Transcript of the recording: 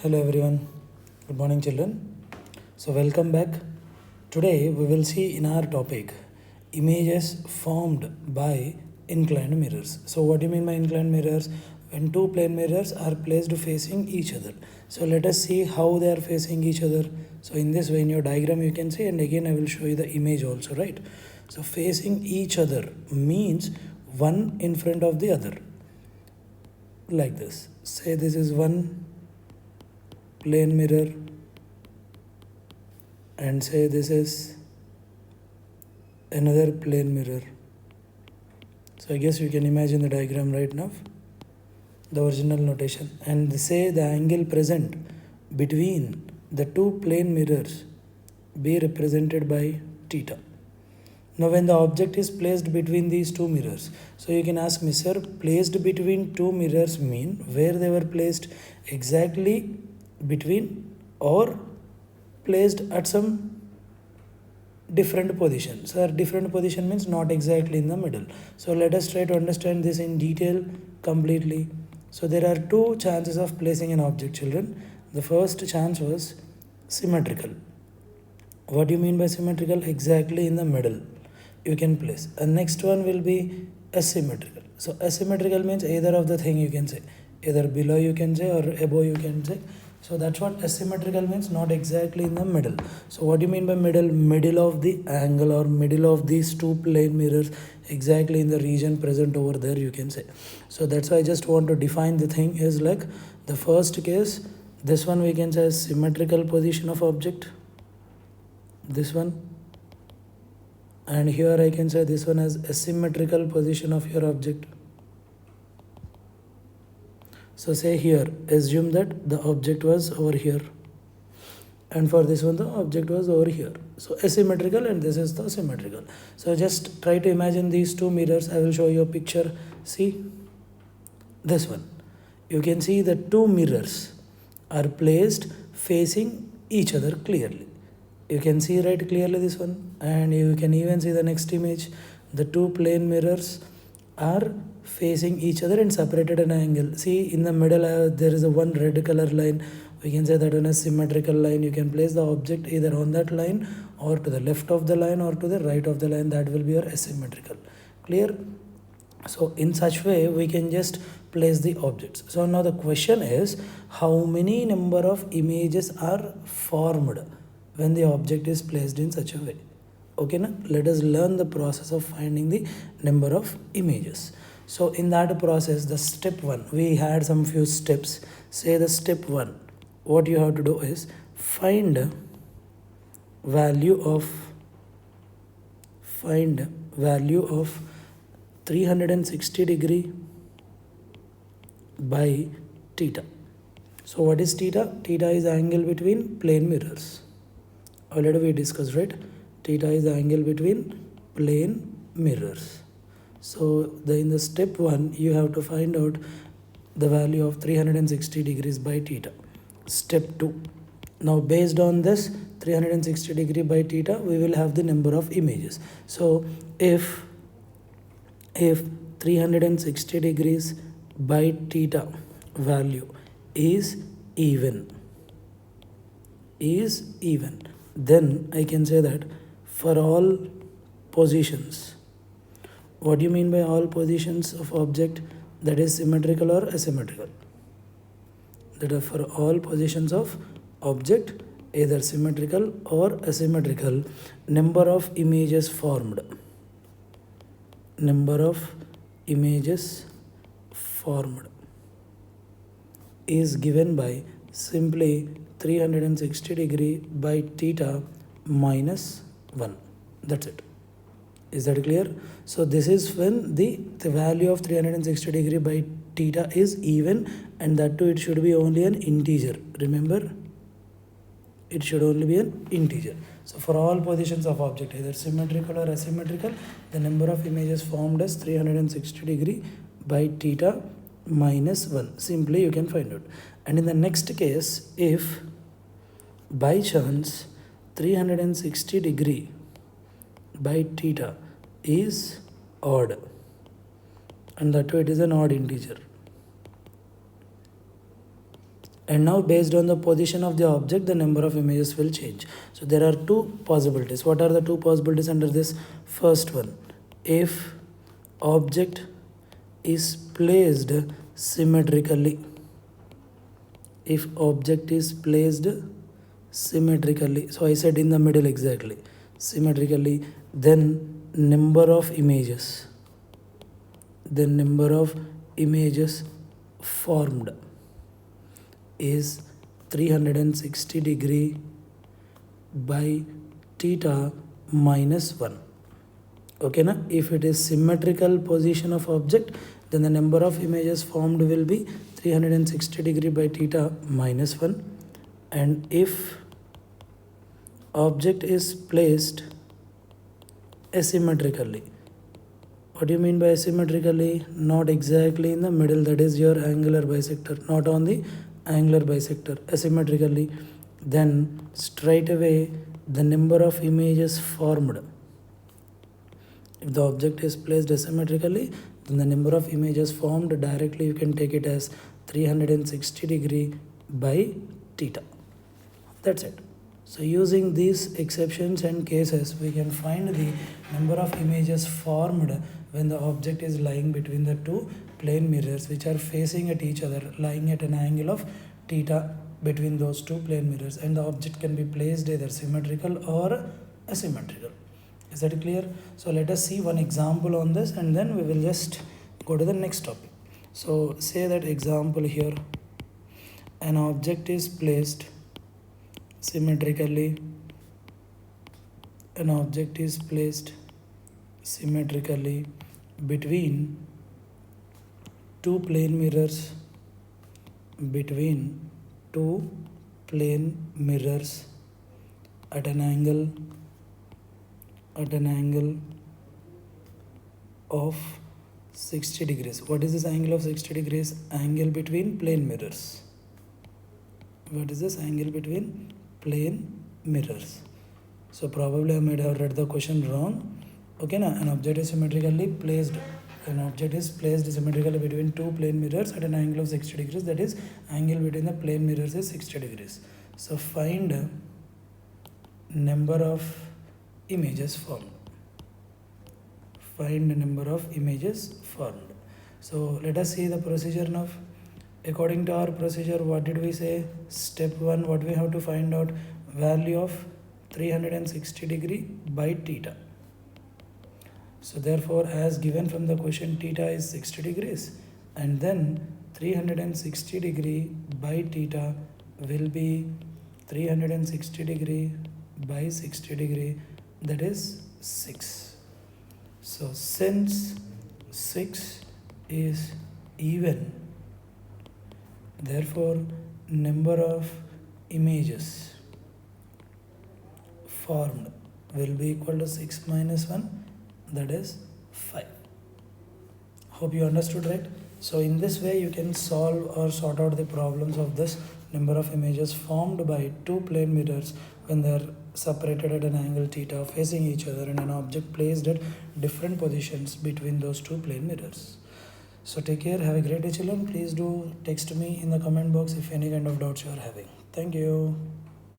Hello everyone. Good morning children. So welcome back. Today we will see in our topic images formed by inclined mirrors. So what do you mean by inclined mirrors? When two plane mirrors are placed facing each other. So let us see how they are facing each other. So in this way in your diagram you can see, and again I will show you the image also, right? So facing each other means one in front of the other, like this. Say this is one plane mirror and say this is another plane mirror. So I guess you can imagine the diagram right now, the original notation, and say the angle present between the two plane mirrors be represented by theta. Now when the object is placed between these two mirrors, so you can ask me, sir, placed between two mirrors mean where they were placed exactly between or placed at some different position. So different position means not exactly in the middle. So let us try to understand this in detail completely. So there are two chances of placing an object, children. The first chance was symmetrical. What do you mean by symmetrical? Exactly in the middle you can place. And next one will be asymmetrical. So asymmetrical means either of the thing you can say, either below you can say or above you can say. So that's what asymmetrical means, not exactly in the middle. So what do you mean by middle? Middle of the angle or middle of these two plane mirrors, exactly in the region present over there you can say. So that's why I just want to define the thing is like the first case, this one we can say as symmetrical position of object, this one, and here I can say this one as asymmetrical position of your object. So say here, assume that the object was over here, and for this one the object was over here. So asymmetrical and this is the symmetrical. So just try to imagine these two mirrors. I will show you a picture. See this one. You can see the two mirrors are placed facing each other clearly. You can see right clearly this one, and you can even see the next image. The two plane mirrors are facing each other and separated an angle. See in the middle there is a one red color line. We can say that one is symmetrical line. You can place the object either on that line or to the left of the line or to the right of the line. That will be your asymmetrical. Clear? So in such way we can just place the objects. So now the question is, how many number of images are formed when the object is placed in such a way? Okay, now let us learn the process of finding the number of images. So in that process, the step one, we had some few steps. Say the step one, what you have to do is find value of 360 degree by theta. So what is theta? Theta is the angle between plane mirrors. Already we discussed, right? Theta is the angle between plane mirrors. So in the step one, you have to find out the value of 360 degrees by theta. Step two. Now based on this 360 degree by theta, we will have the number of images. So if 360 degrees by theta value is even, then I can say that for all positions. What do you mean by all positions of object? That is symmetrical or asymmetrical. That are for all positions of object, either symmetrical or asymmetrical, number of images formed. Number of images formed is given by simply 360 degree by theta minus 1. That's it. Is that clear? So this is when the value of 360 degree by theta is even, and that too it should be only an integer. Remember, it should only be an integer. So for all positions of object, either symmetrical or asymmetrical, the number of images formed is 360 degree by theta minus 1. Simply you can find out. And in the next case, if by chance 360 degree by theta is odd, and that way it is an odd integer. And now based on the position of the object, the number of images will change. So there are two possibilities. What are the two possibilities under this? First one, if object is placed symmetrically, if object is placed symmetrically, so I said in the middle exactly, symmetrically, then number of images formed is 360 degree by theta minus 1. Okay na? If it is symmetrical position of object, then the number of images formed will be 360 degree by theta minus 1. And if object is placed asymmetrically, what do you mean by asymmetrically? Not exactly in the middle, that is your angular bisector, not on the angular bisector, asymmetrically, then straight away the number of images formed, if the object is placed asymmetrically, then the number of images formed directly you can take it as 360 degree by theta. That's it. So using these exceptions and cases, we can find the number of images formed when the object is lying between the two plane mirrors which are facing at each other, lying at an angle of theta between those two plane mirrors, and the object can be placed either symmetrical or asymmetrical. Is that clear? So let us see one example on this, and then we will just go to the next topic. So say that example here, an object is placed symmetrically, between two plane mirrors, at an angle of 60 degrees. What is this angle of 60 degrees? Angle between plane mirrors. What is this angle between plane mirrors? So probably I might have read the question wrong. Okay, now an object is placed symmetrically between two plane mirrors at an angle of 60 degrees, that is angle between the plane mirrors is 60 degrees. So find number of images formed. So let us see the procedure now. According to our procedure, what did we say? Step 1, what we have to find out? Value of 360 degree by theta. So therefore, as given from the question, theta is 60 degrees, and then 360 degree by theta will be 360 degree by 60 degree, that is 6. So since 6 is even, therefore number of images formed will be equal to 6 minus 1, that is 5. Hope you understood, right? So in this way you can solve or sort out the problems of this number of images formed by two plane mirrors when they are separated at an angle theta facing each other, and an object placed at different positions between those two plane mirrors. So take care, have a great day children. Please do text me in the comment box if any kind of doubts you are having. Thank you.